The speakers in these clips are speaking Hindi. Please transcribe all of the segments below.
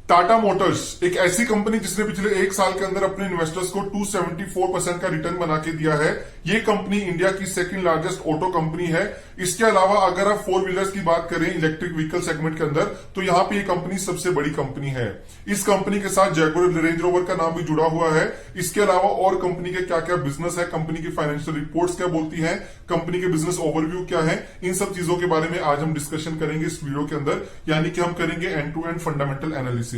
टाटा मोटर्स एक ऐसी कंपनी जिसने पिछले एक साल के अंदर अपने इन्वेस्टर्स को 274% का रिटर्न बना के दिया है। ये कंपनी इंडिया की सेकंड लार्जेस्ट ऑटो कंपनी है। इसके अलावा अगर आप फोर व्हीलर्स की बात करें इलेक्ट्रिक व्हीकल सेगमेंट के अंदर, तो यहाँ पे ये कंपनी सबसे बड़ी कंपनी है। इस कंपनी के साथ जैगुआर रेंज रोवर का नाम भी जुड़ा हुआ है। इसके अलावा और कंपनी के क्या क्या बिजनेस है, कंपनी की फाइनेंशियल रिपोर्ट्स क्या बोलती हैं, कंपनी के बिजनेस ओवरव्यू क्या है, इन सब चीजों के बारे में आज हम डिस्कशन करेंगे इस वीडियो के अंदर। यानी कि हम करेंगे end to end fundamental analysis.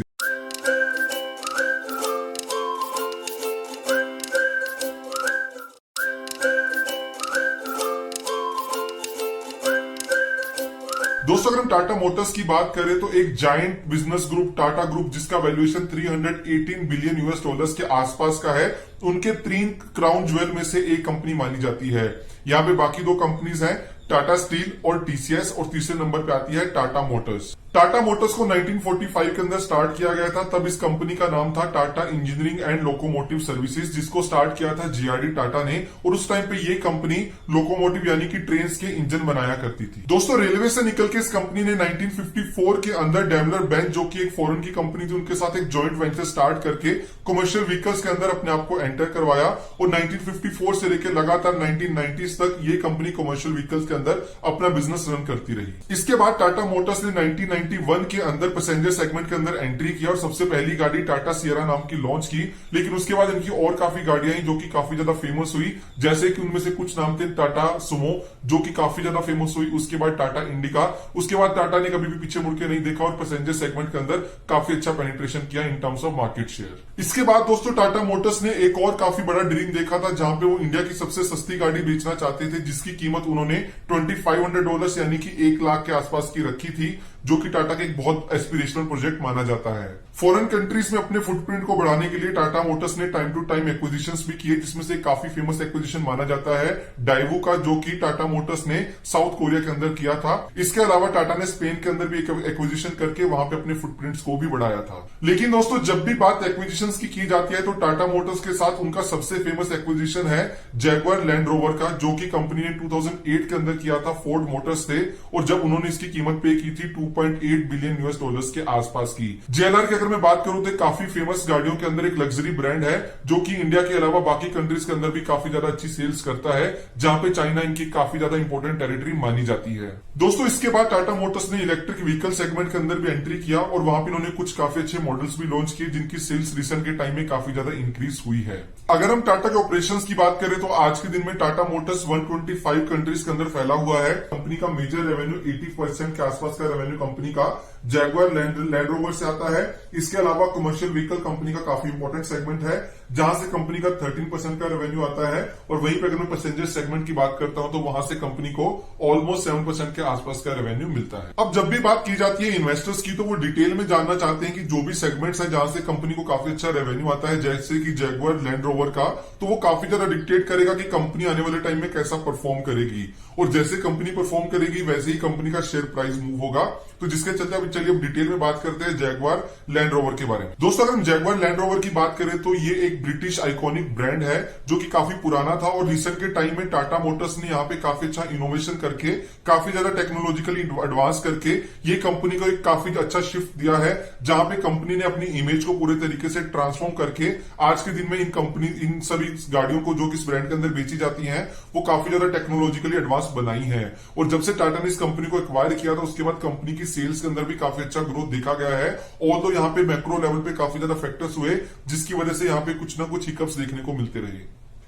दोस्तों, अगर हम टाटा मोटर्स की बात करें तो एक giant business group Tata group, जिसका वैल्यूएशन 318 बिलियन यूएस डॉलर्स के आसपास का है, उनके 3 क्राउन ज्वेल में से एक कंपनी मानी जाती है। यहाँ पे बाकी 2 कंपनीज हैं, टाटा स्टील और टीसीएस, और तीसरे नंबर पे आती है टाटा मोटर्स। टाटा मोटर्स को 1945 के अंदर स्टार्ट किया गया था। तब इस कंपनी का नाम था Tata engineering and locomotive services, जिसको स्टार्ट किया था जेआरडी टाटा ने। और उस टाइम पे ये कंपनी लोकोमोटिव यानी कि ट्रेन के इंजन बनाया करती थी। दोस्तों, रेलवे से निकल के इस कंपनी ने 1954 के अंदर डेमलर बेंज, जो कि एक फॉरेन की कंपनी थी, उनके साथ एक जॉइंट वेंचर स्टार्ट करके कमर्शियल व्हीकल्स के अंदर अपने आप को एंटर करवाया। और 1954 से लेकर लगातार 1990s तक ये कंपनी कमर्शियल व्हीकल्स के अंदर अपना बिजनेस रन करती रही। इसके बाद टाटा मोटर्स ने 1991 के अंदर पैसेंजर सेगमेंट के अंदर एंट्री किया और सबसे पहली गाड़ी टाटा सियरा नाम की लॉन्च की। लेकिन उसके बाद इनकी और काफी गाड़ियां आई जो कि काफी ज्यादा फेमस हुई, जैसे कि उनमें से कुछ नाम थे टाटा सुमो, जो कि काफी ज्यादा फेमस हुई। उसके बाद टाटा इंडिका। उसके बाद टाटा ने कभी भी पीछे मुड़ के नहीं देखा और पैसेंजर सेगमेंट के अंदर काफी अच्छा पेनिट्रेशन किया in terms of market share. इसके बाद दोस्तों, टाटा मोटर्स ने एक और काफी बड़ा ड्रीम देखा था, जहां पे वो इंडिया की सबसे सस्ती गाड़ी बेचना चाहते थे, जिसकी कीमत उन्होंने $2500 यानी कि 1 लाख के आसपास की रखी थी, जो कि टाटा का एक बहुत एस्पिरेशनल प्रोजेक्ट माना जाता है। फॉरेन कंट्रीज में अपने फुटप्रिंट को बढ़ाने के लिए टाटा मोटर्स ने टाइम टू टाइम एक्विजिशंस भी किए, जिसमें से काफी फेमस एक्विजिशन माना जाता है डाइवू का, जो कि टाटा मोटर्स ने साउथ कोरिया के अंदर किया था। इसके अलावा टाटा ने स्पेन के अंदर भी एक एक्विजिशन करके वहां पे अपने फुटप्रिंट्स को भी बढ़ाया था। लेकिन दोस्तों, जब भी बात एक्विजिशंस की जाती है तो टाटा मोटर्स के साथ उनका सबसे फेमस एक्विजिशन है जैगुआर लैंड रोवर का, जो कि कंपनी ने 2008 के अंदर किया था फोर्ड मोटर्स से। और जब उन्होंने इसकी कीमत पे की थी 2.8 बिलियन यूएस डॉलर्स के आसपास की। जेएलआर की अगर मैं बात करूं तो काफी फेमस गाड़ियों के अंदर एक लग्जरी ब्रांड है, जो कि इंडिया के अलावा बाकी कंट्रीज के अंदर भी काफी ज्यादा अच्छी सेल्स करता है, जहां पे चाइना इनकी काफी ज्यादा इंपॉर्टेंट टेरिटरी मानी जाती है। दोस्तों, इसके बाद टाटा मोटर्स ने इलेक्ट्रिक व्हीकल सेगमेंट के अंदर भी एंट्री किया और वहां पे उन्होंने कुछ काफी अच्छे मॉडल्स भी लॉन्च किए, जिनकी सेल्स रिसेंट के टाइम में काफी ज्यादा इंक्रीज हुई है। अगर हम टाटा के ऑपरेशंस की बात करें तो आज के दिन में टाटा मोटर्स 125 कंट्रीज के अंदर फैला हुआ है। कंपनी का मेजर रेवेन्यू 80% के आसपास का रेवेन्यू कंपनी का जैगुआर लैंड रोवर से आता है। इसके अलावा कमर्शियल व्हीकल कंपनी का काफी इंपॉर्टेंट सेगमेंट है, जहां से कंपनी का 13% का रेवेन्यू आता है। और वहीं पर अगर मैं पैसेंजर सेगमेंट की बात करता हूं तो वहां से कंपनी को ऑलमोस्ट 7% के आसपास का रेवेन्यू मिलता है। अब जब भी बात की जाती है इन्वेस्टर्स की, तो वो डिटेल में जानना चाहते हैं कि जो भी सेगमेंट्स है जहां से कंपनी को काफी अच्छा रेवेन्यू आता है, जैसे कि जैगुआर लैंड रोवर का, तो वो काफी ज्यादा डिक्टेट करेगा कि कंपनी आने वाले टाइम में कैसा परफॉर्म करेगी। और जैसे कंपनी परफॉर्म करेगी वैसे ही कंपनी का शेयर प्राइस मूव होगा। तो जिसके चलते अब चलिए अब डिटेल में बात करते हैं जैगुआर लैंड रोवर के बारे में। दोस्तों, अगर हम जैगुआर लैंड रोवर की बात करें तो ये एक ब्रिटिश आइकॉनिक ब्रांड है, जो कि काफी पुराना था। और रिसेंट के टाइम में टाटा मोटर्स ने यहाँ पे काफी अच्छा इनोवेशन करके, काफी ज्यादा टेक्नोलॉजिकली एडवांस करके ये कंपनी को एक काफी अच्छा शिफ्ट दिया है, जहां पे कंपनी ने अपनी इमेज को पूरे तरीके से ट्रांसफॉर्म करके आज के दिन में इन सभी गाड़ियों को जो कि इस ब्रांड के अंदर बेची जाती हैं, वो काफी ज्यादा टेक्नोलॉजिकली एडवांस बनाई है। और जब से टाटा ने इस कंपनी को एक्वायर किया था, उसके बाद कंपनी की सेल्स के अंदर भी काफी अच्छा ग्रोथ देखा गया है। और तो यहाँ पे मैक्रो लेवल पे काफी ज्यादा फैक्टर्स हुए, जिसकी वजह से यहाँ पे कुछ ना कुछ हिकअप्स देखने को मिलते रहे।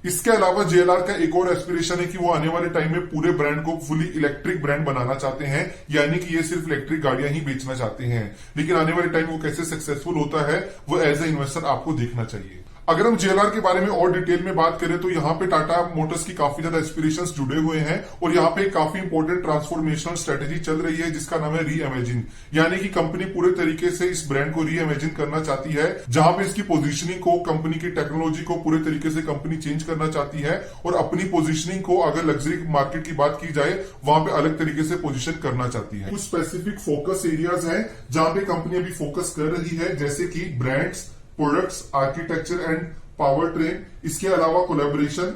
इसके अलावा जेएलआर का एक और एस्पिरेशन है कि वो आने वाले टाइम में पूरे ब्रांड को फुली इलेक्ट्रिक ब्रांड बनाना चाहते हैं, यानी कि ये सिर्फ इलेक्ट्रिक गाड़ियां ही बेचना चाहते हैं। लेकिन आने वाले टाइम वो कैसे सक्सेसफुल होता है, वो एज ए इन्वेस्टर आपको देखना चाहिए। अगर हम जेएलआर के बारे में और डिटेल में बात करें तो यहाँ पे टाटा मोटर्स की काफी ज्यादा एस्पिरेशंस जुड़े हुए हैं और यहाँ पे काफी इंपॉर्टेंट ट्रांसफॉर्मेशनल स्ट्रेटेजी चल रही है, जिसका नाम है री इमेजिन। यानी कि कंपनी पूरे तरीके से इस ब्रांड को री इमेजिन करना चाहती है, जहां पे इसकी पोजीशनिंग को, कंपनी की टेक्नोलॉजी को पूरे तरीके से कंपनी चेंज करना चाहती है और अपनी पोजीशनिंग को, अगर लग्जरी मार्केट की बात की जाए, वहां पे अलग तरीके से पोजीशन करना चाहती है। कुछ स्पेसिफिक फोकस एरियाज हैं जहां पे कंपनी अभी फोकस कर रही है, जैसे कि brands, products, architecture and power train. इसके अलावा कोलैबोरेशन,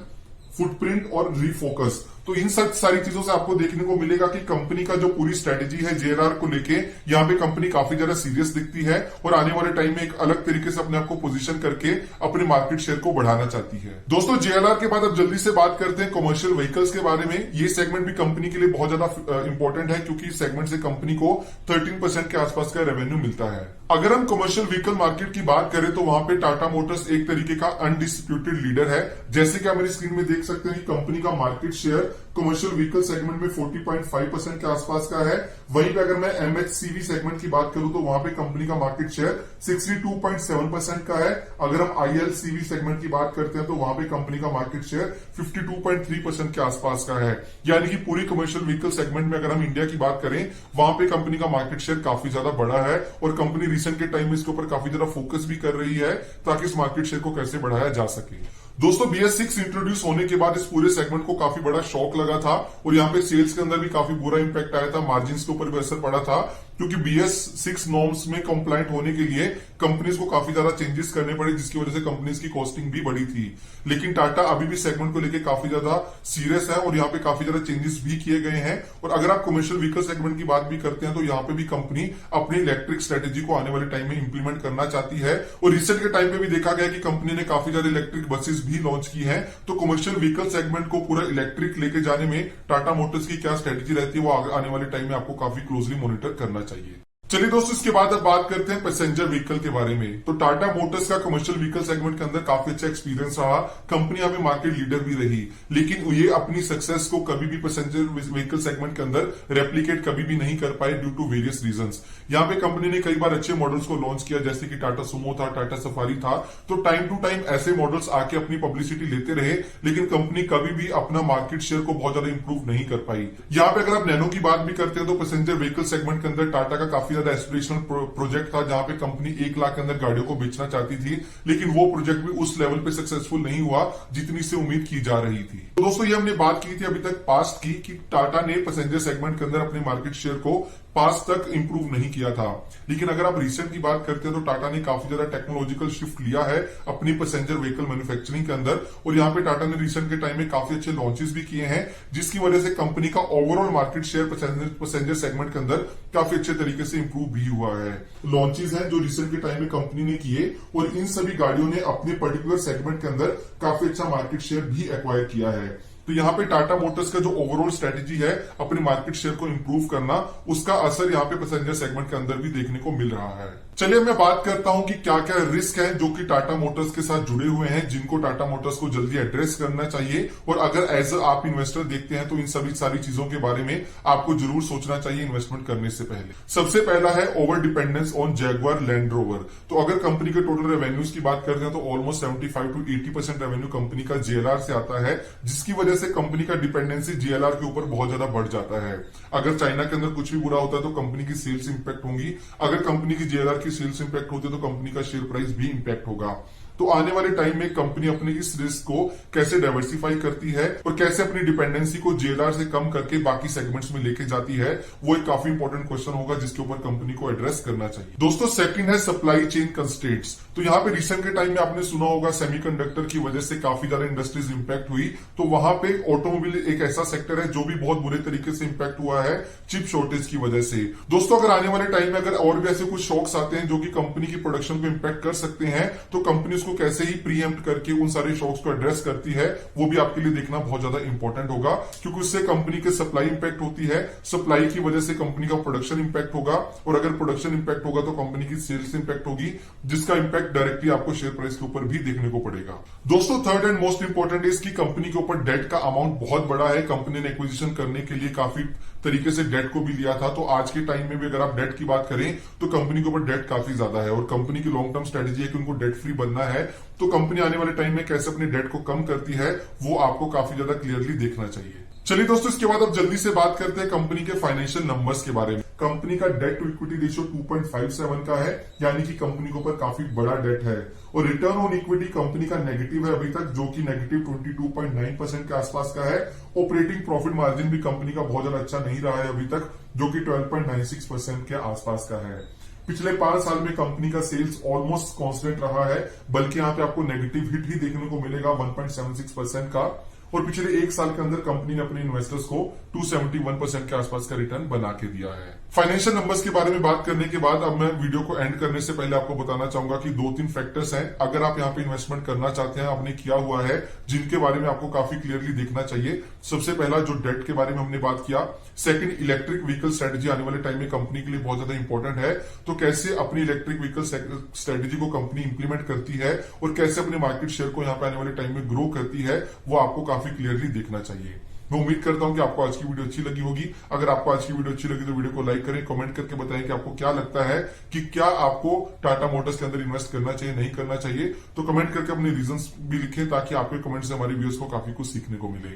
फुटप्रिंट और रीफोकस। तो इन सब सारी चीजों से आपको देखने को मिलेगा कि कंपनी का जो पूरी स्ट्रेटेजी है जेएलआर को लेके, यहाँ पे कंपनी काफी ज्यादा सीरियस दिखती है और आने वाले टाइम में एक अलग तरीके से अपने आप को पोजीशन करके अपने मार्केट शेयर को बढ़ाना चाहती है। दोस्तों जेएलआर के बाद अब जल्दी से बात करते हैं कमर्शियल व्हीकल्स के बारे में। ये सेगमेंट भी कंपनी के लिए बहुत ज्यादा इंपॉर्टेंट है क्योंकि इस सेगमेंट से कंपनी को 13% के आसपास का रेवेन्यू मिलता है। अगर हम कमर्शियल व्हीकल मार्केट की बात करें तो वहां पे टाटा मोटर्स एक तरीके का अनडिस्प्यूटेड लीडर है। जैसे कि आप मेरी स्क्रीन में देख सकते हैं कि कंपनी का market share commercial vehicle segment में 40.5% के आसपास का है। वहीं पे अगर मैं एमएचसीवी सेगमेंट की बात करूं तो वहां पे कंपनी का मार्केट शेयर 62.7% का है। अगर हम आईएलसीवी सेगमेंट की बात करते हैं तो वहां पे कंपनी का मार्केट शेयर 52.3% के आसपास का है। यानी कि पूरी कमर्शियल व्हीकल सेगमेंट में अगर हम इंडिया की बात करें वहां पे कंपनी का मार्केट शेयर काफी ज्यादा बड़ा है और कंपनी रिसेंट के टाइम में इसके ऊपर काफी ज्यादा फोकस भी कर रही है ताकि इस मार्केट शेयर को कैसे बढ़ाया जा सके। दोस्तों BS6 इंट्रोड्यूस होने के बाद इस पूरे सेगमेंट को काफी बड़ा शॉक लगा था और यहाँ पे सेल्स के अंदर भी काफी बुरा इंपैक्ट आया था, मार्जिन्स के ऊपर भी असर पड़ा था क्योंकि BS6 नॉर्म्स में कंप्लाइंट होने के लिए कंपनीज को काफी ज्यादा चेंजेस करने पड़े जिसकी वजह से कंपनीज की कॉस्टिंग भी बढ़ी थी। लेकिन टाटा अभी भी सेगमेंट को लेकर काफी ज्यादा सीरियस है और यहाँ पे काफी ज्यादा चेंजेस भी किए गए हैं। और अगर आप कमर्शियल व्हीकल सेगमेंट की बात भी करते हैं तो यहाँ पे भी कंपनी अपनी इलेक्ट्रिक स्ट्रेटेजी को आने वाले टाइम में इंप्लीमेंट करना चाहती है और रिसेंट के टाइम पे भी देखा गया कि कंपनी ने काफी ज्यादा इलेक्ट्रिक बसेस भी लॉन्च की है। तो कमर्शियल व्हीकल सेगमेंट को पूरा इलेक्ट्रिक लेके जाने में टाटा मोटर्स की क्या स्ट्रेटेजी रहती है वो आने वाले टाइम में आपको काफी क्लोजली मॉनिटर करना चाहिए। चलिए दोस्तों इसके बाद अब बात करते हैं पैसेंजर व्हीकल के बारे में। तो टाटा मोटर्स का कमर्शियल व्हीकल सेगमेंट के अंदर काफी अच्छा एक्सपीरियंस रहा, कंपनी यहाँ पे मार्केट लीडर भी रही, लेकिन ये अपनी सक्सेस को कभी भी पैसेंजर व्हीकल सेगमेंट के अंदर रेप्लीकेट कभी भी नहीं कर पाए ड्यू टू वेरियस रीजंस। यहाँ पे कंपनी ने कई बार अच्छे मॉडल्स को लॉन्च किया जैसे कि टाटा सुमो था, टाटा सफारी था, तो टाइम टू टाइम ऐसे मॉडल्स आके अपनी पब्लिसिटी लेते रहे, लेकिन कंपनी कभी भी अपना मार्केट शेयर को बहुत ज्यादा इंप्रूव नहीं कर पाई। यहाँ पे अगर आप नैनो की बात भी करते हैं तो पैसेंजर व्हीकल सेगमेंट के अंदर टाटा का काफी ज्यादा एस्पिरेशनल प्रोजेक्ट था जहां पे कंपनी 1 लाख के अंदर गाड़ियों को बेचना चाहती थी, लेकिन वो प्रोजेक्ट भी उस लेवल पे सक्सेसफुल नहीं हुआ जितनी से उम्मीद की जा रही थी। तो दोस्तों ये हमने बात की थी अभी तक पास्ट की कि टाटा ने पैसेंजर सेगमेंट के अंदर अपने मार्केट शेयर को पास तक इंप्रूव नहीं किया था, लेकिन अगर आप रिसेंट की बात करते हैं तो टाटा ने काफी ज्यादा टेक्नोलॉजिकल शिफ्ट लिया है अपनी पैसेंजर व्हीकल मैन्युफैक्चरिंग के अंदर और यहाँ पे टाटा ने रिसेंट के टाइम में काफी अच्छे लॉन्चेस भी किए हैं जिसकी वजह से कंपनी का overall market share passenger segment के अंदर काफी अच्छे तरीके से इंप्रूव भी हुआ है। लॉन्चेस हैं जो रिसेंट के टाइम में कंपनी ने किए और इन सभी गाड़ियों ने अपने पर्टिकुलर सेगमेंट के अंदर काफी अच्छा मार्केट शेयर भी एक्वायर किया है। तो यहाँ पे टाटा मोटर्स का जो ओवरऑल स्ट्रेटेजी है अपने मार्केट शेयर को इंप्रूव करना, उसका असर यहाँ पे पैसेंजर सेगमेंट के अंदर भी देखने को मिल रहा है। चलिए मैं बात करता हूं कि क्या क्या रिस्क हैं जो कि टाटा मोटर्स के साथ जुड़े हुए हैं जिनको टाटा मोटर्स को जल्दी एड्रेस करना चाहिए और अगर एज आप इन्वेस्टर देखते हैं तो इन सभी सारी चीजों के बारे में आपको जरूर सोचना चाहिए इन्वेस्टमेंट करने से पहले। सबसे पहला है over dependence on Jaguar land rover. तो अगर कंपनी के टोटल रेवेन्यूज की बात करते हैं तो ऑलमोस्ट 75 to 80% रेवेन्यू कंपनी का जेएलआर से आता है, जिसकी वजह से कंपनी का डिपेंडेंसी जेएलआर के ऊपर बहुत ज्यादा बढ़ जाता है। अगर चाइना के अंदर कुछ भी बुरा होता है तो कंपनी की सेल्स इंपैक्ट होंगी, अगर कंपनी की जेएलआर की सेल्स इंपैक्ट होती है तो कंपनी का शेयर प्राइस भी इंपैक्ट होगा। तो आने वाले टाइम में कंपनी अपने इस रिस्क को कैसे डाइवर्सिफाई करती है और कैसे अपनी डिपेंडेंसी को जेएलआर से कम करके बाकी सेगमेंट्स में लेके जाती है, वो एक काफी इंपॉर्टेंट क्वेश्चन होगा जिसके ऊपर कंपनी को एड्रेस करना चाहिए। दोस्तों सेकंड है सप्लाई चेन कंस्ट्रेंट्स। तो यहाँ पे रिसेंट के टाइम में आपने सुना होगा सेमीकंडक्टर की वजह से काफी ज्यादा इंडस्ट्रीज इंपैक्ट हुई, तो वहां पे ऑटोमोबाइल एक ऐसा सेक्टर है जो भी बहुत बुरे तरीके से इंपैक्ट हुआ है चिप शॉर्टेज की वजह से। दोस्तों अगर आने वाले टाइम में अगर और भी ऐसे कुछ शॉक्स आते हैं जो कि कंपनी की प्रोडक्शन को इंपैक्ट कर सकते हैं, तो कंपनी उसको कैसे ही प्रीएम्प्ट करके उन सारे शॉक्स को एड्रेस करती है, वो भी आपके लिए देखना बहुत ज्यादा इंपॉर्टेंट होगा, क्योंकि उससे कंपनी के सप्लाई इंपैक्ट होती है, सप्लाई की वजह से कंपनी का प्रोडक्शन इंपैक्ट होगा और अगर प्रोडक्शन इंपैक्ट होगा तो कंपनी की सेल्स इंपैक्ट होगी, जिसका इंपैक्ट डायरेक्टली आपको शेयर प्राइस के ऊपर भी देखने को पड़ेगा। दोस्तों third and most important is की कंपनी के ऊपर डेट का अमाउंट बहुत बड़ा है। कंपनी ने एक्विजिशन करने के लिए काफी तरीके से डेट को भी लिया था, तो आज के टाइम में भी अगर आप डेट की बात करें तो कंपनी के ऊपर डेट काफी ज्यादा है और कंपनी की लॉन्ग टर्म स्ट्रेटेजी है कि उनको डेट फ्री बनना है। तो कंपनी आने वाले टाइम में कैसे अपनी डेट को कम करती है वो आपको काफी ज्यादा क्लियरली देखना चाहिए। चलिए दोस्तों इसके बाद अब जल्दी से बात करते हैं कंपनी के फाइनेंशियल नंबर्स के बारे में। कंपनी का डेट टू इक्विटी रेशियो 2.57 का है, यानी कि कंपनी के ऊपर काफी बड़ा डेट है और रिटर्न ऑन इक्विटी कंपनी का नेगेटिव है अभी तक, जो कि नेगेटिव 22.9% के आसपास का है। ऑपरेटिंग प्रॉफिट मार्जिन भी कंपनी का बहुत ज्यादा अच्छा नहीं रहा है अभी तक, जो कि 12.96% के आसपास का है। पिछले 5 साल में कंपनी का सेल्स ऑलमोस्ट कांस्टेंट रहा है, बल्कि यहाँ पे आपको नेगेटिव हिट ही देखने को मिलेगा 1.76% का, और पिछले एक साल के अंदर कंपनी ने अपने इन्वेस्टर्स को 271% के आसपास का रिटर्न बना के दिया है। फाइनेंशियल नंबर्स के बारे में बात करने के बाद अब मैं वीडियो को एंड करने से पहले आपको बताना चाहूंगा कि 2-3 फैक्टर्स हैं अगर आप यहाँ पे इन्वेस्टमेंट करना चाहते हैं, आपने किया हुआ है, जिनके बारे में आपको काफी क्लियरली देखना चाहिए। सबसे पहला जो डेट के बारे में हमने बात किया, सेकंड इलेक्ट्रिक व्हीकल स्ट्रेटेजी आने वाले टाइम में कंपनी के लिए बहुत ज्यादा इंपॉर्टेंट है, तो कैसे अपनी इलेक्ट्रिक व्हीकल स्ट्रेटेजी को कंपनी इंप्लीमेंट करती है और कैसे अपने मार्केट शेयर को यहाँ पे आने वाले टाइम में ग्रो करती है, वो आपको काफी क्लियरली देखना चाहिए। मैं उम्मीद करता हूं कि आपको आज की वीडियो अच्छी लगी होगी। अगर आपको आज की वीडियो अच्छी लगी तो वीडियो को लाइक करें, कमेंट करके बताएं कि आपको क्या लगता है कि क्या आपको टाटा मोटर्स के अंदर इन्वेस्ट करना चाहिए, नहीं करना चाहिए। तो कमेंट करके अपने रीजंस भी लिखें ताकि आपके कमेंट से हमारे व्यूअर्स को काफी कुछ सीखने को मिले।